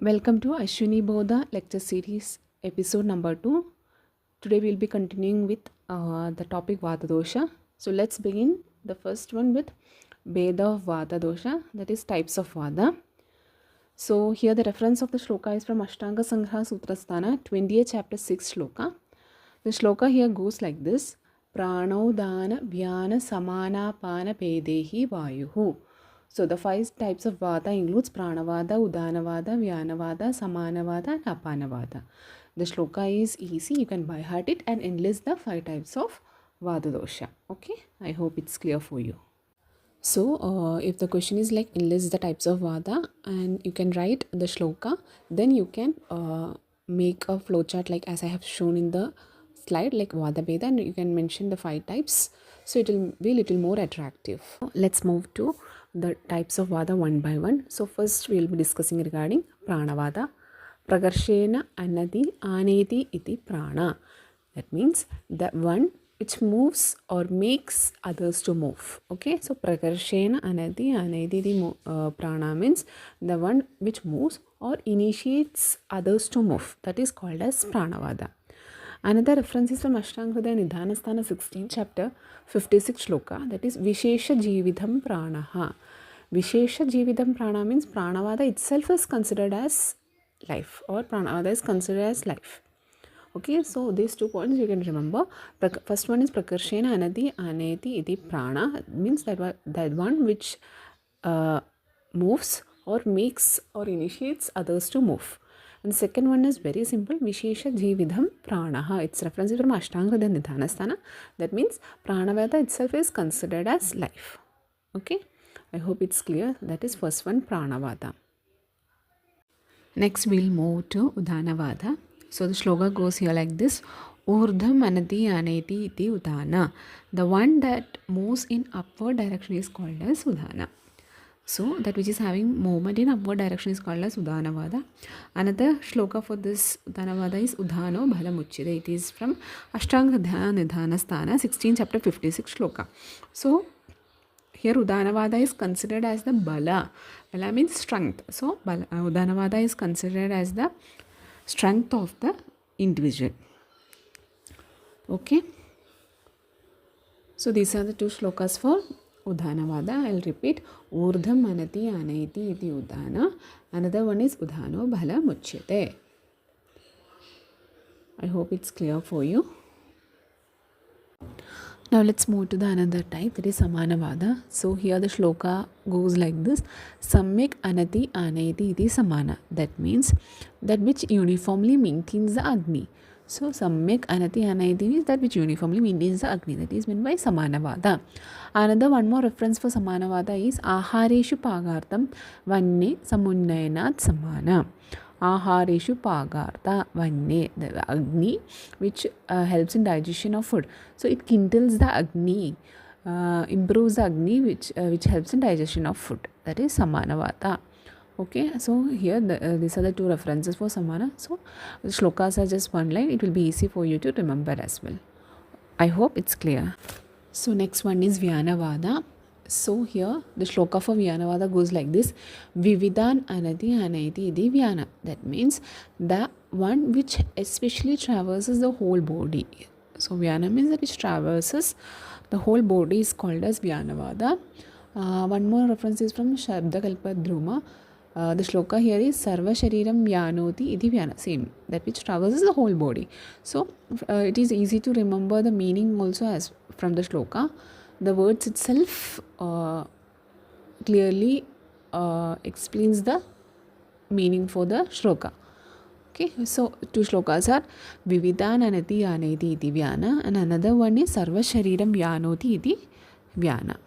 Welcome to Ashwini Bodha lecture series episode number 2. Today we'll be continuing with the topic Vata Dosha. So let's begin the first one with Bodha of Vata Dosha, that is types of Vata. So here the reference of the shloka is from Ashtanga Sangraha Sutrasthana 20th chapter 6 shloka. The shloka here goes like this: Pranodana Vyana Samana Pana Pedehi Vayuhu. So the 5 types of Vata includes Pranavada, Udanavada, Vyanavada, Samanavada and Apanavada. The shloka is easy, you can by heart it and enlist the 5 types of Vata Dosha. Okay, I hope it's clear for you. So if the question is like enlist the types of Vata and you can write the shloka, then you can make a flowchart like as I have shown in the slide, like Vata Beda, and you can mention the 5 types. So it will be a little more attractive. Let's move to the types of Vata one by one. So first we will be discussing regarding Pranavada. Prakarshena Anadi Aneti iti Prana. That means the one which moves or makes others to move. Okay, so Prakarshena Anadi Aneti iti Prana means the one which moves or initiates others to move. That is called as Pranavada. Another reference is from Ashtanga Nidhanasthana 16th chapter 56 shloka, that is Vishesha Jividham Pranaha. Vishesha Jividham Prana means Pranavada itself is considered as life, or Pranavada is considered as life. Okay, so these 2 points you can remember. First one is Prakarshena Anadi Aneti iti Prana, means that one which moves or makes or initiates others to move. And the second one is very simple, Vishesha Jividham Pranaha. It's reference from Ashtanga Nidhanasthana. That means Pranavada itself is considered as life. Okay, I hope it's clear. That is first one, Pranavada. Next we'll move to Udanavada. So the shloka goes here like this: Urdham Anati Aneti iti Udana. The one that moves in upward direction is called as Udana. So that which is having movement in upward direction is called as Udanavada. Another shloka for this Udanavada is Udhano Bhalamuchyate. It is from Ashtanga Nidhanasthana 16 chapter 56 shloka. So here Udanavada is considered as the Bala. Bala means strength. So Udanavada is considered as the strength of the individual. Okay. So these are the 2 shlokas for Udhanavada. I will repeat. Urdham Anati Aneti iti Udana. Another one is Udhano Bhala Muchyate. I hope it's clear for you. Now let's move to the another type, that is Samanavada. So here the shloka goes like this: Samyak Anati Aneti iti Samana. That means that which uniformly maintains the Agni. So Samyak Anati Aneti means that which uniformly maintains the Agni. That is meant by Samanavada. Another one more reference for Samanavada is Ahareshu Pagartam Vanne Samunnayanat Samana. Ahareshu Pagartha Vanne, the Agni which helps in digestion of food. So it kindles the Agni, improves the Agni which helps in digestion of food. That is Samanavata. Okay, so here these are the 2 references for Samana. So the shlokas are just one line. It will be easy for you to remember as well. I hope it's clear. So next one is Vyanavada. So here the shloka for Vyanavada goes like this: Vividan Anati Anati iti Vyana. That means the one which especially traverses the whole body. So Vyana means that which traverses the whole body is called as Vyanavada. One more reference is from Shabdakalpa Dhruma. The shloka here is Sarva Shariram Vyanoti iti Vyana. Same, that which traverses the whole body. So it is easy to remember the meaning also as from the shloka. The words itself clearly explains the meaning for the shloka. Okay, so 2 shlokas are Vividan Anati Aneti iti Vyana, and another one is Sarva Shariram Vyanoti iti Vyana.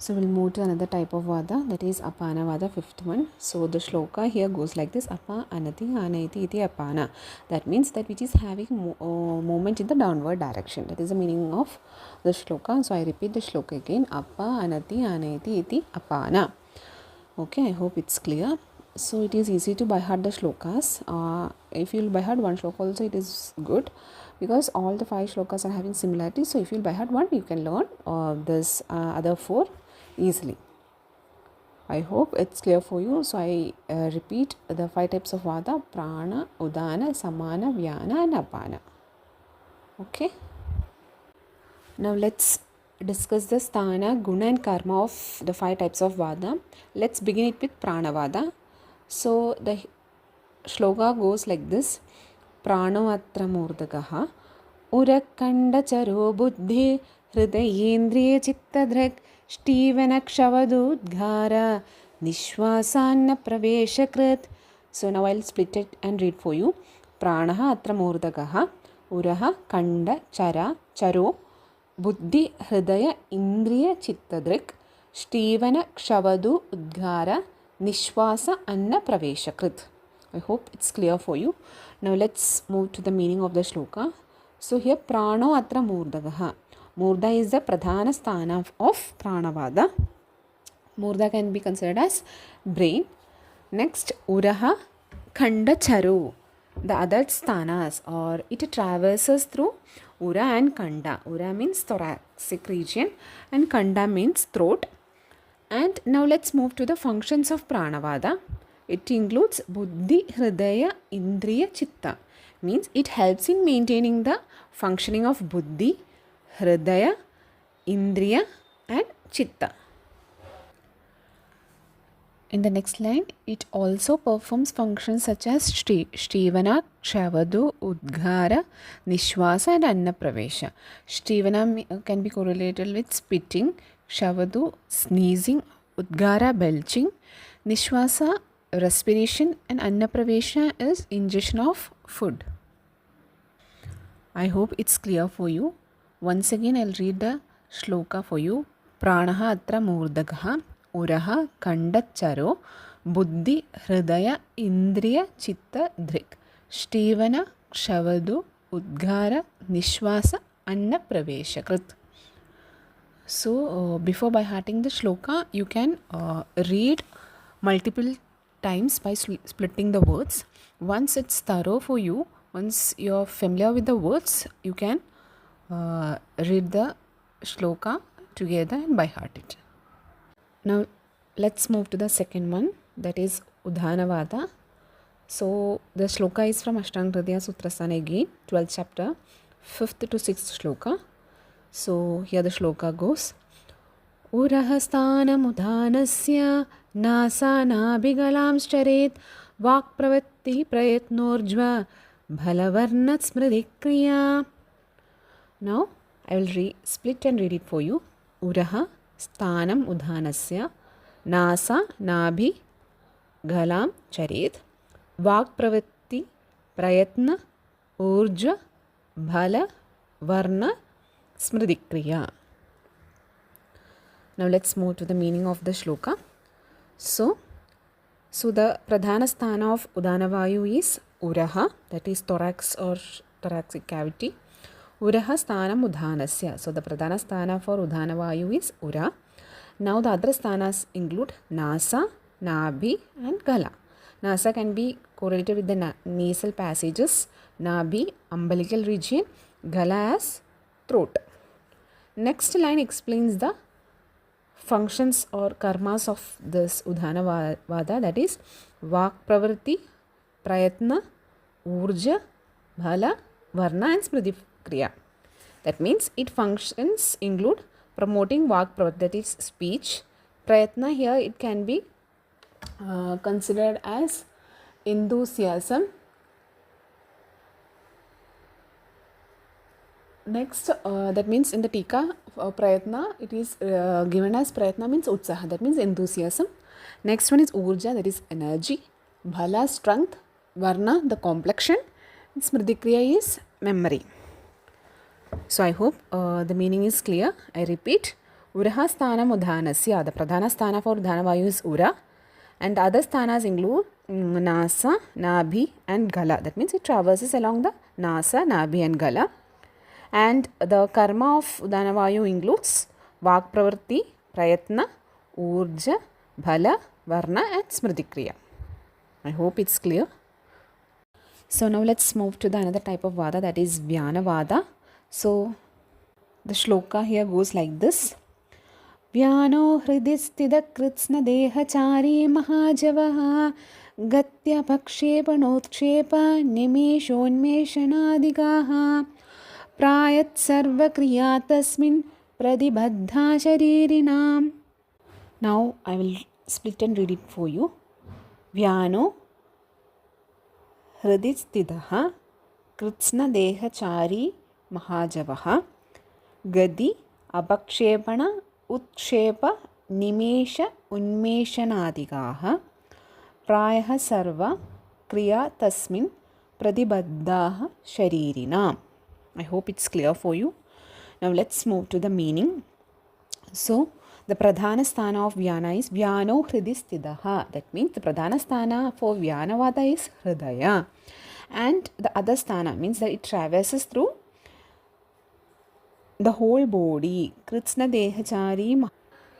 So we'll move to another type of Vada, that is Apana Vada, 5th one. So the shloka here goes like this: Apa Anati Aneti iti Apana. That means that which is having movement in the downward direction. That is the meaning of the shloka. So I repeat the shloka again: Apa Anati Aneti iti Apana. Okay, I hope it's clear. So it is easy to by heart the shlokas. If you'll by heart one shloka also, it is good, because all the 5 shlokas are having similarities. So if you'll by heart one, you can learn this other 4 easily. I hope it's clear for you. So I repeat the 5 types of Vata: Prana, Udana, Samana, Vyana and Apana. Okay. Now let's discuss the sthana, guna and karma of the 5 types of Vata. Let's begin it with Prana Vata. So the shloka goes like this: Prano atra murdagaha urakanda charo buddhi hridayendriya chittadrak shtivanakshavaduddhara nishwasanna praveshakrit. So now I'll split it and read for you. Pranaha atra murdagaha uraha kanda chara charo बुद्धि हृदय इंद्रिय चित्तदृक् श्टीवन क्षवदु उद्गार निश्वास अन्न प्रवेशकृत. I hope it's clear for you. Now let's move to the meaning of the shloka. So here prano atra murdagaha. Murda is the pradhana sthana of pranavada. Murda can be considered as brain. Next uraha khanda charu. The other sthanas, or it traverses through Ura and Kanda. Ura means thoracic region and Kanda means throat. And now let's move to the functions of Pranavada. It includes Buddhi, Hridaya, Indriya, Chitta. Means it helps in maintaining the functioning of Buddhi, Hridaya, Indriya and Chitta. In the next line, it also performs functions such as Shtivana, Kshavadu, Udgara, Nishwasa and Anna Pravesha. Shtivana can be correlated with spitting, Kshavadu, sneezing, Udgara, belching, Nishwasa, respiration and Anna Pravesha is ingestion of food. I hope it's clear for you. Once again, I'll read the shloka for you. Pranaha atra murdagaha Uraha Kandacharo Buddhi Hridaya Indriya Chitta Dhrik Shtivana Kshavadu Udgara Nishwasa Anna Praveshakrit. So before by hearting the shloka, you can read multiple times by splitting the words. Once it's thorough for you, once you're familiar with the words, you can read the shloka together and by heart it. Now let's move to the second one, that is Udhanavada. So the shloka is from Ashtanga Hridaya Sutrasthana again, 12th chapter, 5th to 6th shloka. So here the shloka goes: Urahasthanam udhanasya nasanabhigalamscharet vakpravatti prayatnorjva bhalavarnat smriti kriya. Now I will split and read it for you. Uraha sthanam udhanasya nasa nabhi galam charet vak pravatti prayatna urja bhala varna smriti kriya. Now let's move to the meaning of the shloka. So the pradhana sthana of Udanavayu is Uraha, that is thorax or thoracic cavity. Uraha sthanam udhanasya. So the pradhana sthana for Udhanavayu is Ura. Now the other sthanas include Nasa, Nabhi and Gala. Nasa can be correlated with the nasal passages, Nabhi, umbilical region, Gala as throat. Next line explains the functions or karmas of this Udhana Vada, that is Vak Pravrti, Prayatna, Urja, Bhala, Varna and Smriti Kriya. That means its functions include promoting Vak Pravrti, that is speech. Prayatna here it can be considered as enthusiasm. Next, that means in the Tika, Prayatna, it is given as Prayatna means Utsaha, that means enthusiasm. Next one is Urja, that is energy. Bhala, strength. Varna, the complexion. And Smriti Kriya is memory. So I hope the meaning is clear. I repeat, Uraha sthanam udhanasya. The pradhana sthana for Udhanavayu is Ura. And other sthanas include Nasa, Nabhi and Gala. That means it traverses along the Nasa, Nabhi and Gala. And the karma of Udhanavayu includes Vak Pravrti, Prayatna, Urja, Bhala, Varna and Smriti Kriya. I hope it's clear. So now let's move to the another type of Vada, that is Vyana Vada. So the shloka here goes like this: व्यानो हृदि स्थितकृत्स्नदेहचारी महाजवः गत्यपक्षेपणोत्क्षेप निमेषोन्मेषणादिगाः प्रायत्सर्वक्रिया तस्मिन् प्रतिबद्धा शरीरिणाम्. Now I will split and read it for you. Vyano हृदि स्थितः कृत्स्नदेहचारी महाजवः गति अपक्षेपण उत्क्षेप निमेष उन्मेषणादिगाः प्रायः सर्व क्रिया तस्मिन् प्रतिबद्धाः शरीरिणाम्. I hope it's clear for you. Now let's move to the meaning. So the pradhana sthana of Vyana is Vyano Hridi Sthidaha. That means the pradhana sthana for Vyanavada is Hridaya. And the other sthana means that it traverses through the whole body. Kritsna Dehachari.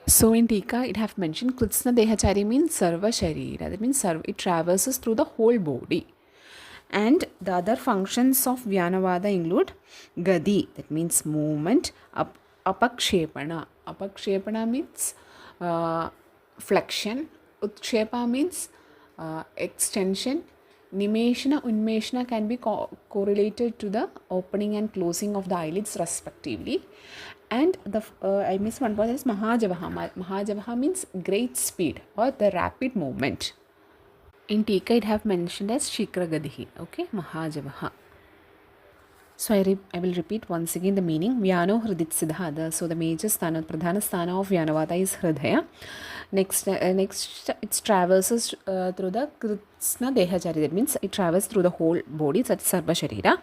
So in Tika it have mentioned Kritsna Dehachari means Sarva Sharira. That means it traverses through the whole body. And the other functions of Vyanavada include Gadi, that means movement, Apakshepana. Apakshepana means flexion, Utshepa means extension, Nimeshana, Unmeshana can be correlated to the opening and closing of the eyelids respectively. And the I missed one point, is Mahajavaha. Mahajavaha means great speed or the rapid movement. In Tika it have mentioned as Shikra Gadihi. Okay, Mahajavaha. So I will repeat once again the meaning. Vyano Hridit Siddha. So the major sthana, pradhana sthana of Vyanavada is Hridaya. Next it traverses through the Kritsna Dehachari. That means it travels through the whole body, such as Sarva Sharira.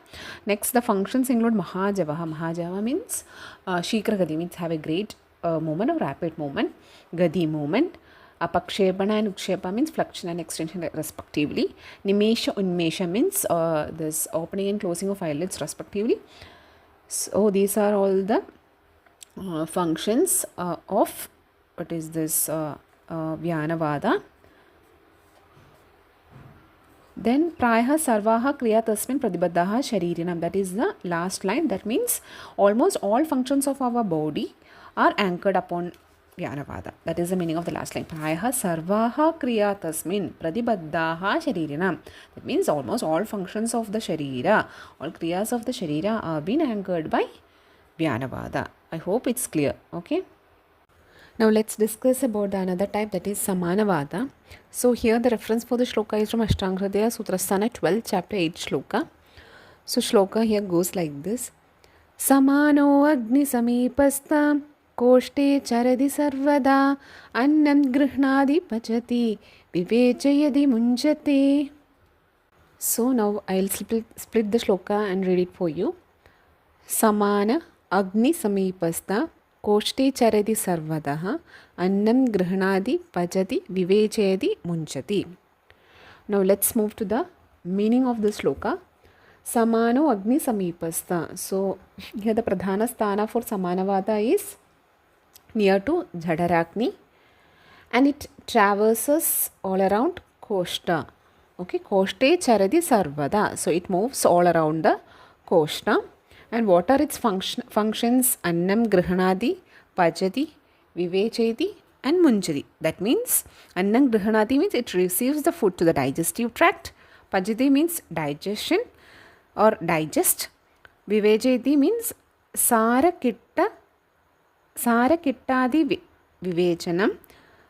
Next the functions include Mahajavaha. Mahajava means Shikra Gadi, means have a great movement or rapid movement. Gadi movement. Apakshepana and Ukshepa means flexion and extension respectively. Nimesha Unmesha means this opening and closing of eyelids respectively. So these are all the functions of what is this Vyanavada. Then Prayaha Sarvaha Kriya Tasmin Pradibaddaha Sharirinam. That is the last line. That means almost all functions of our body are anchored upon Vyanavada. That is the meaning of the last line. Prayaha Sarvaha Kriya Tasmin Pradibaddaha Sharirinam. That means almost all functions of the Sharira, all Kriyas of the Sharira are being anchored by Vyanavada. I hope it's clear. Okay. Now let's discuss about the another type, that is Samanavada. So here the reference for the shloka is from Ashtanga Hridaya Sutrasthana 12 chapter 8 shloka. So shloka here goes like this. Samano Agni Samipasta Koshte Charadi Sarvada Annam Grihnadi Pachati Vivechayadi Munjate. So now I'll split the shloka and read it for you. Samana Agni Samipasta Koshte Charadi Sarvadaha Annam Grihnadi Pachati Vivechayadi Munchati. Now let's move to the meaning of the shloka. Samano Agni Samipasta. So here the pradhana sthana for Samanavada is near to Jadarakni, and it traverses all around Koshta. Okay, Koshte Charadi Sarvada. So it moves all around the Koshta. And what are its functions? Annam Grihanadi, Pachati, Vivecheti and Munchati. That means Annam Grihanadi means it receives the food to the digestive tract. Pachati means digestion or digest. Vivecheti means Sara Kittadi Vivechanam.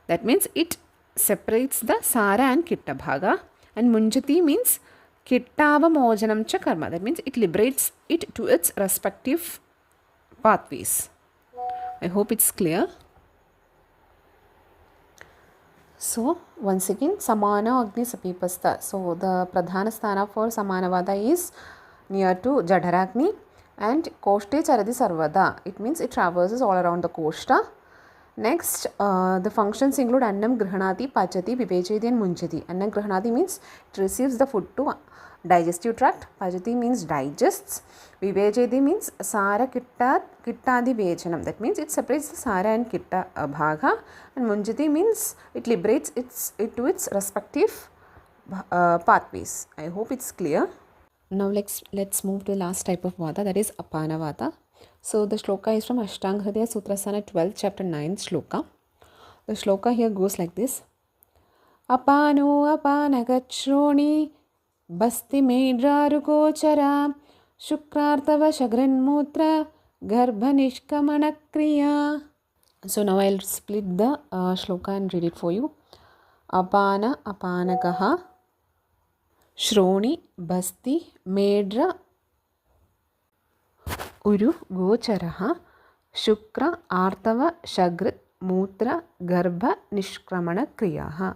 That means it separates the Sara and Kitta Bhaga. And Munchati means Kittava Mojanam cha karma. That means it liberates it to its respective pathways. I hope it's clear. So once again, Samana Agni Sapipasta. So the pradhana sthana for Samanavada is near to Jadarakni and Koshte Charadi Sarvada. It means it traverses all around the Koshta. Next, the functions include Annam Grihanati, Pachati, Vivecheti and Munchati. Annam Grihanati means it receives the food to digestive tract. Pachati means digests. Vivecheti means Sara Kittadi Vechanam. That means it separates the Sara and Kitta Bhaga. And Munchati means it liberates it to its respective pathways. I hope it's clear. Now let's move to the last type of Vata, that is Apana Vata. So the shloka is from Ashtanga Hridaya Sutrasana 12th chapter 9th shloka. The shloka here goes like this. Apano apanagachroni basti medrarugochara shukrartava shagranmutra garbha nishkamana kriya. So now I'll split the shloka and read it for you. Apana apanagaha shroni basti medra uru gocharaha shukra artava shagrit mutra garbha nishkramana kriyaha.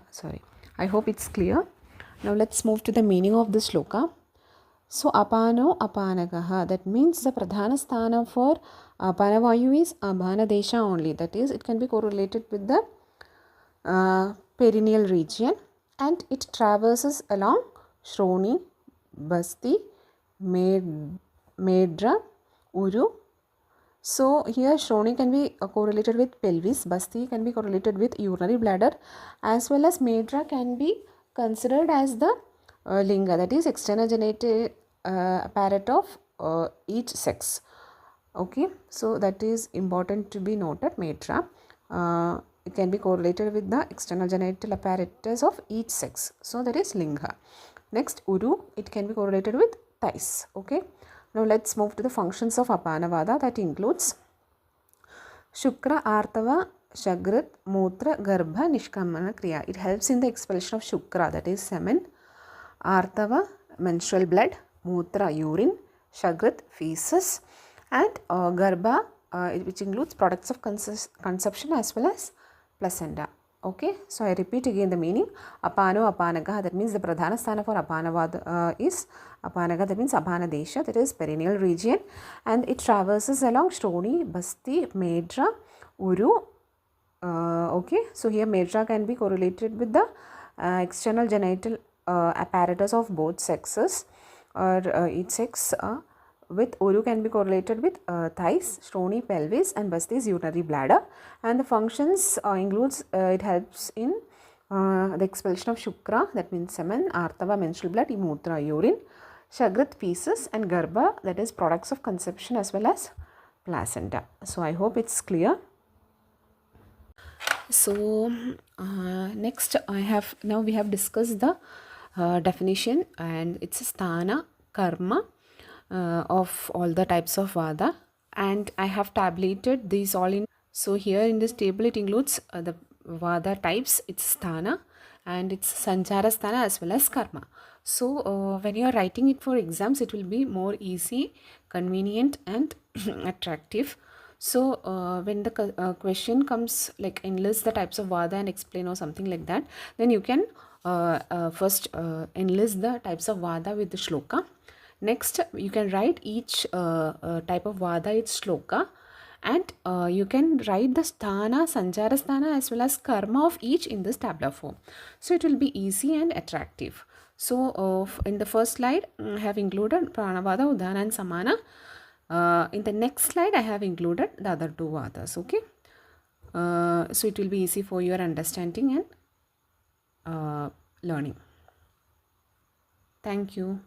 Sorry. I hope it's clear. Now let's move to the meaning of this shloka. So apano apanagaha, that means the pradhana sthana for apanavayu is abhana desha only. That is, it can be correlated with the perineal region, and it traverses along Shroni, Basti, Medra, Uru. So here Shroni can be correlated with pelvis, Basti can be correlated with urinary bladder, as well as Medra can be considered as the linga, that is external genital apparatus of each sex. Okay, so that is important to be noted. Medra it can be correlated with the external genital apparatus of each sex, so that is linga. Next, Uru, it can be correlated with thighs. Okay, now let's move to the functions of Apanavada. That includes Shukra, Artava, Shagrat, Mutra, Garbha, Nishkamana Kriya. It helps in the expulsion of Shukra, that is semen, Artava, menstrual blood, Mutra, urine, Shagrat, feces, and Garbha, which includes products of conception as well as placenta. Okay, so I repeat again the meaning. Apano apanaga, that means the pradhana sthana for apanavada is apanaga, that means abhana desha, that is perineal region, and it traverses along Shroni, Basti, Medra, Uru. Okay, so here Medra can be correlated with the external genital apparatus of both sexes or each sex. With Uru can be correlated with thighs, Shroni, pelvis, and Basti is urinary bladder. And the functions includes, it helps in the expulsion of Shukra, that means semen, Artava, menstrual blood, Mutra, urine, Shagrat, feces, and Garbha, that is products of conception as well as placenta. So I hope it's clear. So next we have discussed the definition, and it's sthana, karma of all the types of Vada, and I have tabulated these all in. So here in this table it includes the Vada types, its sthana and its sanchara sthana as well as karma. So when you are writing it for exams, it will be more easy, convenient and attractive. So when the question comes like enlist the types of Vada and explain or something like that, then you can first enlist the types of Vada with the shloka. Next, you can write each type of Vada, its shloka, and you can write the sthana, sanchara sthana as well as karma of each in this tabular form. So it will be easy and attractive. So in the first slide, I have included Pranavada, Udana and Samana. In the next slide, I have included the other two Vadas. Okay. So it will be easy for your understanding and learning. Thank you.